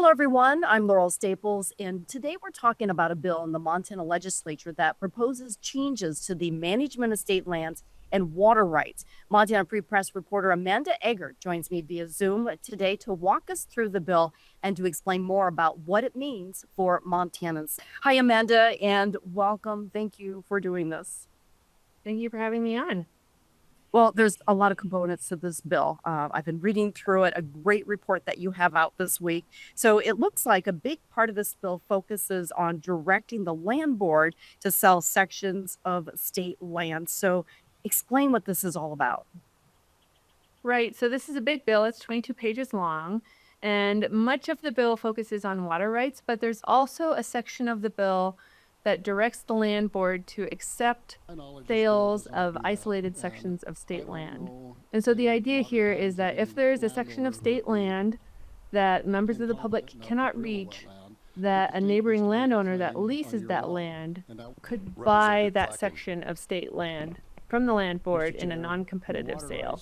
Hello, everyone. I'm Laurel Staples, and today we're talking about a bill in the Montana Legislature that proposes changes to the management of state lands and water rights. Montana Free Press reporter Amanda Eggert joins me via Zoom today to walk us through the bill and to explain more about what it means for Montanans. Hi, Amanda, and welcome. Thank you for doing this. Thank you for having me on. Well, there's a lot of components to this bill. I've been reading through it, a great report that you have out this week. So it looks like a big part of this bill focuses on directing the land board to sell sections of state land. So explain what this is all about. Right, so this is a big bill. It's 22 pages long, and much of the bill focuses on water rights, but there's also a section of the bill that directs the land board to accept sales of isolated sections of state land. And so the idea here is that if there's a section of state land that members of the public cannot reach, that a neighboring landowner that leases that land could buy that section of state land from the land board in a non-competitive sale,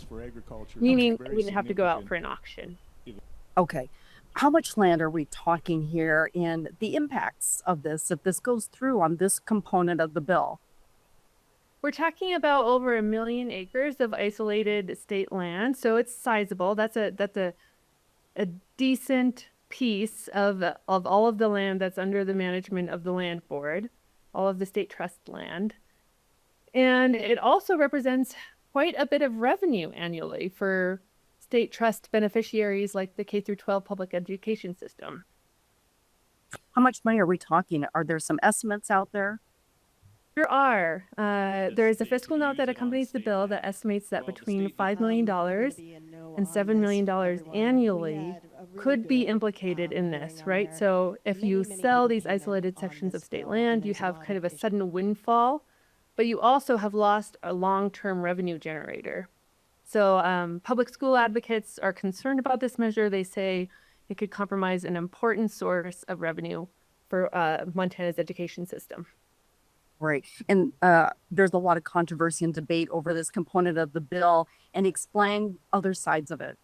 meaning we didn't have to go out for an auction. Okay. How much land are we talking here and the impacts of this if this goes through on this component of the bill? We're talking about over 1 million acres of isolated state land, so it's sizable. That's a decent piece of all of the land that's under the management of the land board, all of the state trust land. And it also represents quite a bit of revenue annually for state trust beneficiaries like the K-12 public education system. How much money are we talking? Are there some estimates out there? There are. There is a fiscal note that accompanies the bill that estimates that between $5 million and $7 million annually could be implicated in this, right? So if you sell these isolated sections of state land, you have kind of a sudden windfall, but you also have lost a long-term revenue generator. So public school advocates are concerned about this measure. They say it could compromise an important source of revenue for Montana's education system. Right. And there's a lot of controversy and debate over this component of the bill, and explain other sides of it.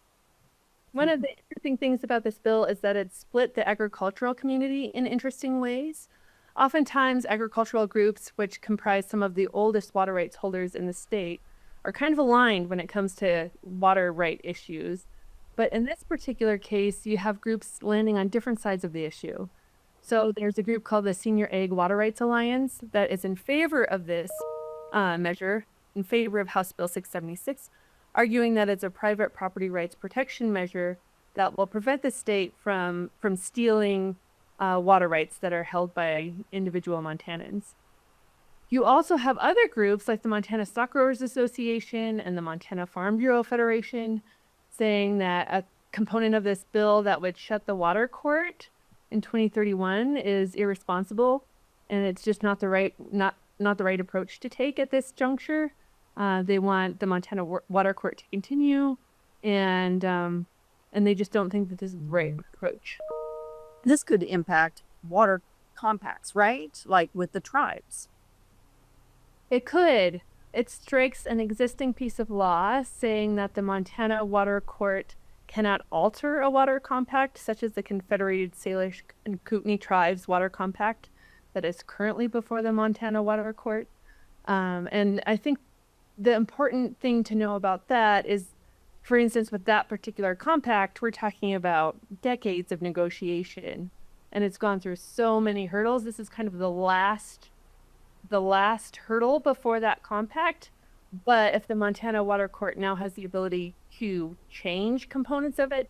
One of the interesting things about this bill is that it split the agricultural community in interesting ways. Oftentimes, agricultural groups, which comprise some of the oldest water rights holders in the state, are kind of aligned when it comes to water right issues. But in this particular case, you have groups landing on different sides of the issue. So there's a group called the Senior Ag Water Rights Alliance that is in favor of this measure, in favor of House Bill 676, arguing that it's a private property rights protection measure that will prevent the state from stealing water rights that are held by individual Montanans. You also have other groups like the Montana Stock Growers Association and the Montana Farm Bureau Federation saying that a component of this bill that would shut the water court in 2031 is irresponsible, and it's just not the right approach to take at this juncture. They want the Montana Water Court to continue, and they just don't think that this is the right approach. This could impact water compacts, right? Like with the tribes. It could. It strikes an existing piece of law saying that the Montana Water Court cannot alter a water compact, such as the Confederated Salish and Kootenai Tribes Water Compact that is currently before the Montana Water Court. And I think the important thing to know about that is, for instance, with that particular compact, we're talking about decades of negotiation, and it's gone through so many hurdles. This is kind of the last hurdle before that compact. But if the Montana Water Court now has the ability to change components of it,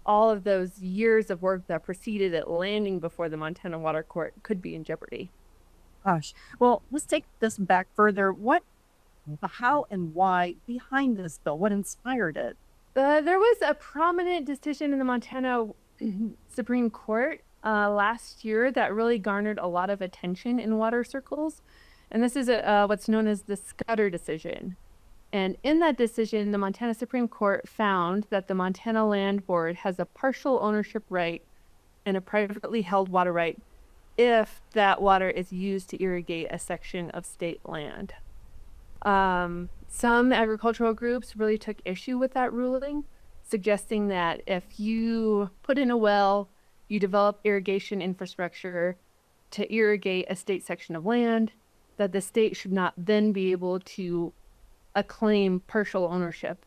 all of those years of work that preceded it landing before the Montana Water Court could be in jeopardy. Gosh. Well, let's take this back further. How and why behind this bill? What inspired it? There was a prominent decision in the Montana Supreme Court last year that really garnered a lot of attention in water circles. And this is what's known as the Scudder decision. And in that decision, the Montana Supreme Court found that the Montana Land Board has a partial ownership right and a privately held water right if that water is used to irrigate a section of state land. Some agricultural groups really took issue with that ruling, suggesting that if you put in a well, you develop irrigation infrastructure to irrigate a state section of land, that the state should not then be able to acclaim partial ownership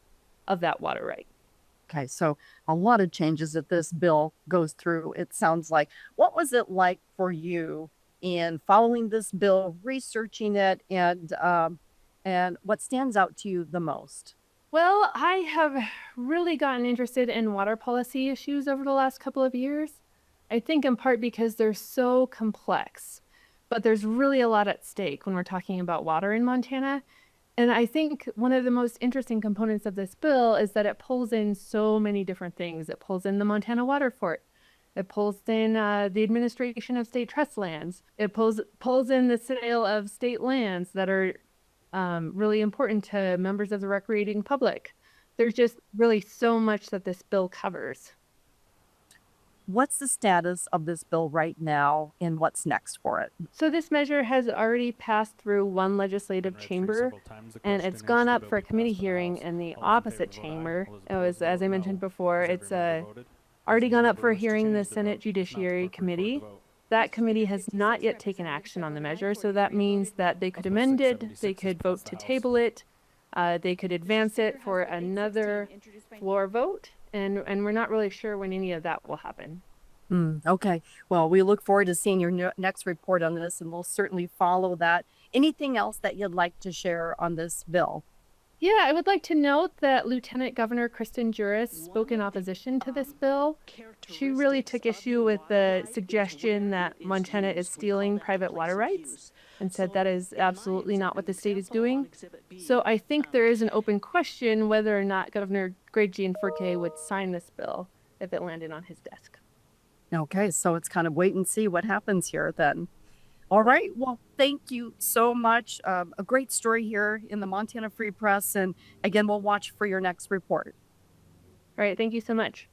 of that water right. Okay, so a lot of changes that this bill goes through, it sounds like. What was it like for you in following this bill, researching it, and what stands out to you the most? Well, I have really gotten interested in water policy issues over the last couple of years. I think in part because they're so complex, but there's really a lot at stake when we're talking about water in Montana. And I think one of the most interesting components of this bill is that it pulls in so many different things. It pulls in the Montana Water Fort. It pulls in the administration of state trust lands. It pulls in the sale of state lands that are really important to members of the recreating public. There's just really so much that this bill covers. What's the status of this bill right now, and what's next for it? So this measure has already passed through one legislative chamber, and it's gone up for a committee hearing in the opposite chamber. It was, as I mentioned before, it's already gone up for a hearing in the Senate Judiciary Committee. That committee has not yet taken action on the measure, so that means that they could amend it, they could vote to table it, they could advance it for another floor vote, and we're not really sure when any of that will happen. Okay. Well, we look forward to seeing your next report on this, and we'll certainly follow that. Anything else that you'd like to share on this bill? Yeah, I would like to note that Lieutenant Governor Kristen Juris spoke in opposition to this bill. She really took issue with the suggestion that Montana is stealing private water rights and said that is absolutely not what the state is doing. So I think there is an open question whether or not Governor Greg Gianforte would sign this bill if it landed on his desk. Okay, so it's kind of wait and see what happens here then. All right. Well, thank you so much. A great story here in the Montana Free Press. And again, we'll watch for your next report. All right, thank you so much.